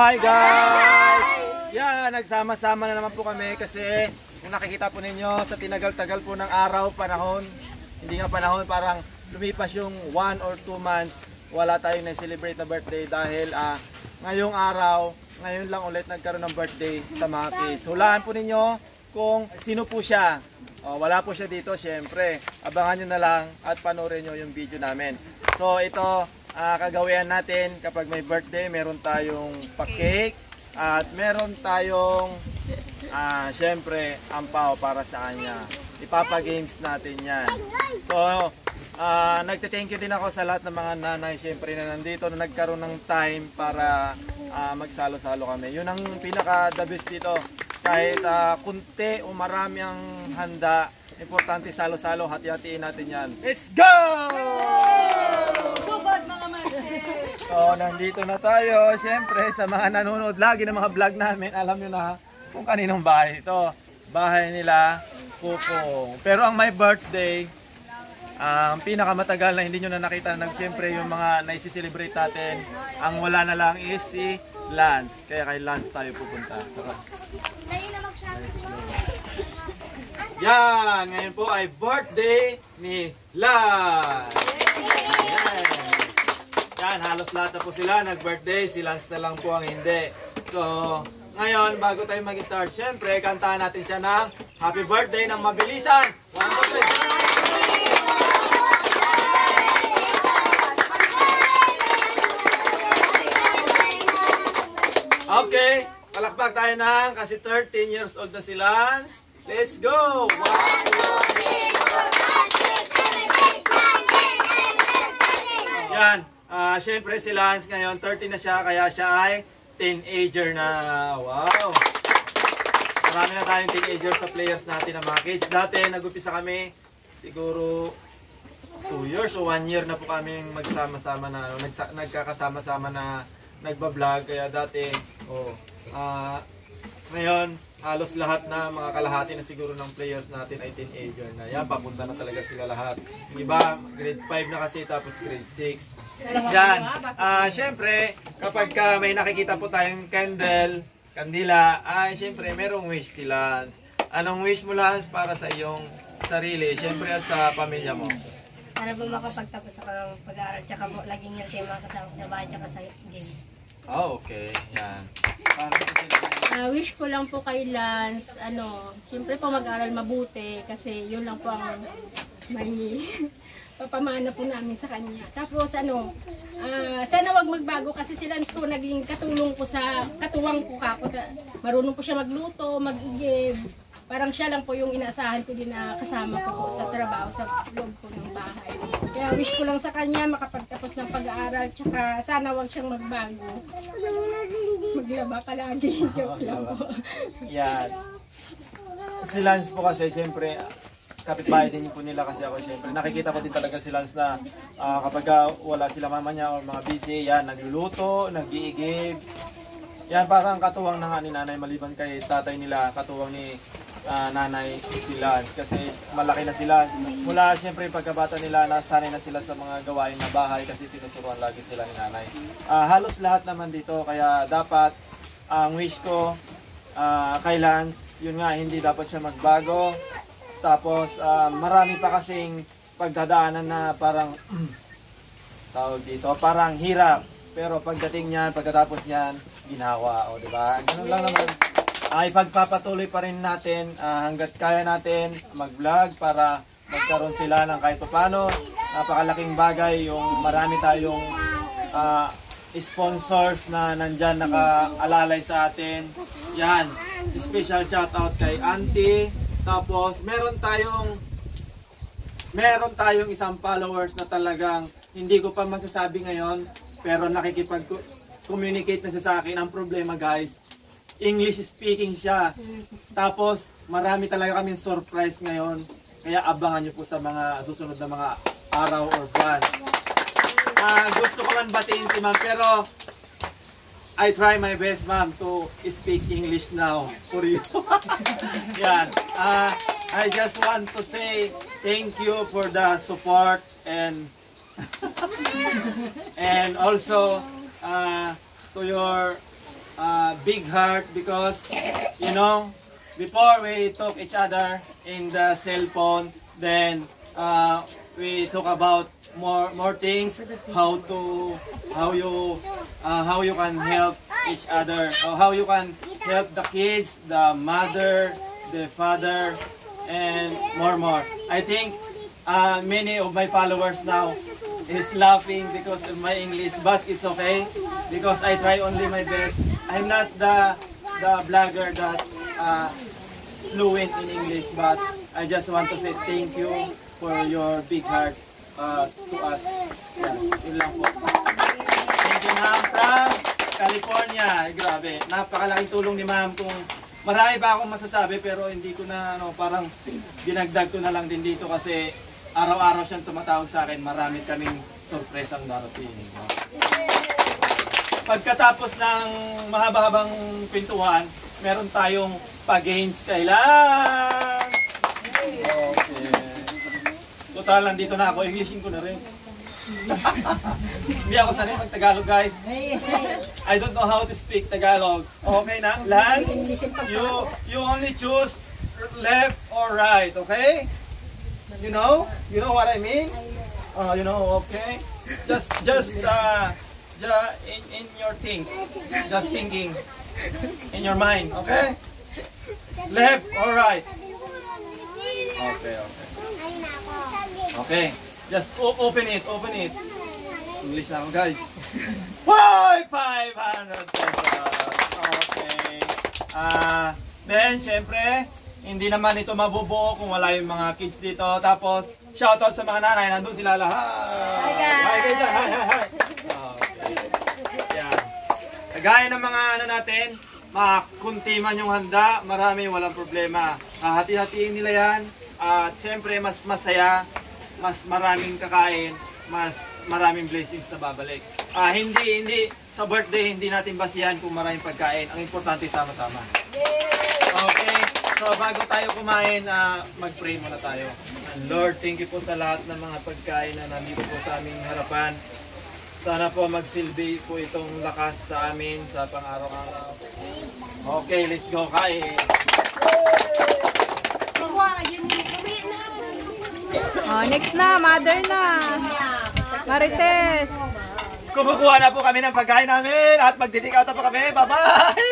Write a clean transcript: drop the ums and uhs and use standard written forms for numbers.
Hi guys! Yan, nagsama-sama na naman po kami kasi kung nakikita po ninyo sa tinagal-tagal po ng araw, panahon, hindi nga panahon, parang lumipas yung 1 or 2 months, wala tayong na-celebrate na birthday dahil ngayong araw, ngayon lang ulit nagkaroon ng birthday sa mga kids. Hulaan po ninyo kung sino po siya. Wala po siya dito, syempre. Abangan nyo na lang at panoorin nyo yung video namin. So ito, kagawian natin kapag may birthday, meron tayong pa-cake at meron tayong syempre ampaw para sa kanya. Ipapa-games natin yan. So nagte-thank you din ako sa lahat ng mga nanay syempre na nandito na nagkaroon ng time para magsalo-salo kami. Yun ang pinaka-the best dito. Kahit kunti o marami ang handa, importante salo-salo, hati-hatiin natin yan. Let's go! So, nandito na tayo. Siyempre, sa mga nanonood lagi ng mga vlog namin, alam nyo na kung kaninong bahay ito. Bahay nila, Pupong. Pero ang my birthday, ang pinakamatagal na hindi nyo na nakita, siyempre yung mga naisiselebrate natin, ang wala na lang is si Lance. Kaya kay Lance tayo pupunta. Yan, ngayon po ay birthday ni Lance. Yan, halos lahat na po sila nag-birthday, si Lance na lang po ang hindi. So, ngayon, bago tayo mag-start, syempre, kantahan natin siya ng happy birthday ng mabilisan. 1, 2, 3. Okay, palakpak tayo ng kasi 13 years old na si Lance. Let's go! 1, 2, 3, 4, 5, 6, 7, 8, 9, 10, 11, 12. Yan. Siyempre si Lance ngayon 30 na siya, kaya siya ay teenager na. Wow! Marami na tayong teenager sa players natin ng mga kids. Dati nag-upisa kami siguro 2 years o 1 year na po kami magsama-sama na nagkakasama-sama na nagba-vlog. Kaya dati ngayon halos lahat na mga kalahati na siguro ng players natin ay teenager na. Yan, papunta na talaga sila lahat. Iba, grade 5 na kasi, tapos grade 6. Yan. Siyempre, kapag may nakikita po tayong kandila, ay siyempre, merong wish si Lance. Anong wish mo, Lance, para sa iyong sarili? Siyempre, at sa pamilya mo. Para po makapagtapos ako ng pag-aaral, tsaka po laging yung tema kasama sa bahay, tsaka sa game. Oh, okay. Yan. Wish ko lang po kay Lance, siyempre po mag-aral mabuti kasi yun lang po ang may papamana po namin sa kanya. Tapos sana wag magbago kasi si Lance po naging katulong ko katuwang ko kako. Marunong po siya magluto, mag-igib. Parang siya lang po yung inaasahan ko din na kasama ko po sa trabaho sa loob po ng bahay. Kaya wish ko lang sa kanya makapagtapos ng pag-aaral, tsaka sana wag siyang magbago. Maglaba ka lagi, joke lang po. Yan. Si Lance po kasi, siyempre, kapitbahay din po nila kasi ako, siyempre. Nakikita ko din talaga si Lance na kapag wala sila mama niya o mga busy, yan, nagluluto, nag-iigib. Yan, parang katuwang na nga ni nanay, maliban kay tatay nila, katuwang ni nanay si Lance. Kasi malaki na sila. Mula siyempre pagkabata nila, nasanay na sila sa mga gawain na bahay kasi tinuturuan lagi sila ni nanay. Halos lahat naman dito, kaya dapat ang wish ko kay Lance, yun nga, hindi dapat siya magbago. Tapos marami pa kasing pagdadaanan na parang tawag dito, parang hirap. Pero pagdating niyan, pagkatapos niyan, ginawa, o diba? Ganun lang naman. Ipagpapatuloy pa rin natin hanggat kaya natin mag-vlog para magkaroon sila ng kahit paano. Napakalaking bagay yung marami tayong sponsors na nandyan nakaalalay sa atin. Yan, special shoutout kay Auntie. Tapos meron tayong isang followers na talagang hindi ko pa masasabi ngayon, pero nakikipag-communicate na siya sa akin. Ang problema, guys, English speaking siya. Tapos marami talaga kaming surprise ngayon. Kaya abangan nyo po sa mga susunod na mga araw or buwan. Gusto ko man batiin si ma'am, pero I try my best, ma'am, to speak English now for you. Yan. I just want to say thank you for the support and and also to your big heart because, you know, before we talk each other in the cell phone, then we talk about more things, how you can help each other, or how you can help the kids, the mother, the father, and more. I think many of my followers now is laughing because of my English, but it's okay because I try only my best. I'm not the blogger that fluent in English, but I just want to say thank you for your big heart to us. Yun lang po. Thank you, ma'am, from California. Grabe, napakalaking tulong ni ma'am. Kung marami pa akong masasabi pero hindi ko na, parang dinagdag ko na lang din dito kasi araw-araw siyang tumatawag sa akin. Marami kaming sorpresang darating. Pagkatapos ng mahaba-habang pintuan, meron tayong pa-games kailan. Okay. Total, nandito na ako. Englishin ko na rin. Hindi ako sanay mag-Tagalog, guys. I don't know how to speak Tagalog. Okay na? Lance, you only choose left or right, okay? You know? You know what I mean? You know, okay? Just in your just thinking in your mind, okay? Left or right? Okay. Okay, just open it. English na ako, guys. Why 500 pesos? Okay. Then, syempre, hindi naman ito mabubuo kung wala yung mga kids dito. Tapos, shoutout sa mga nanay. Nandun sila lahat. Hi, guys! Hi, kayo dyan. Hi. Okay. Yan. Kagaya ng mga natin, kunti man yung handa, marami, walang problema. Hati-hatiin nila yan. At syempre, mas masaya, mas maraming kakain, mas maraming blessings na babalik. Hindi sa birthday, hindi natin basihan kung maraming pagkain. Ang importante, sama-sama. Okay, so bago tayo kumain, mag-pray muna tayo. And Lord, thank you po sa lahat ng mga pagkain na nandito po sa aming harapan. Sana po magsilbi po itong lakas sa amin sa pang-araw-araw. Okay, let's go kain. Oh, next na, mother na. Marites. Kumukuha na po kami ng pagkain namin at magti-take out na po kami. Bye-bye!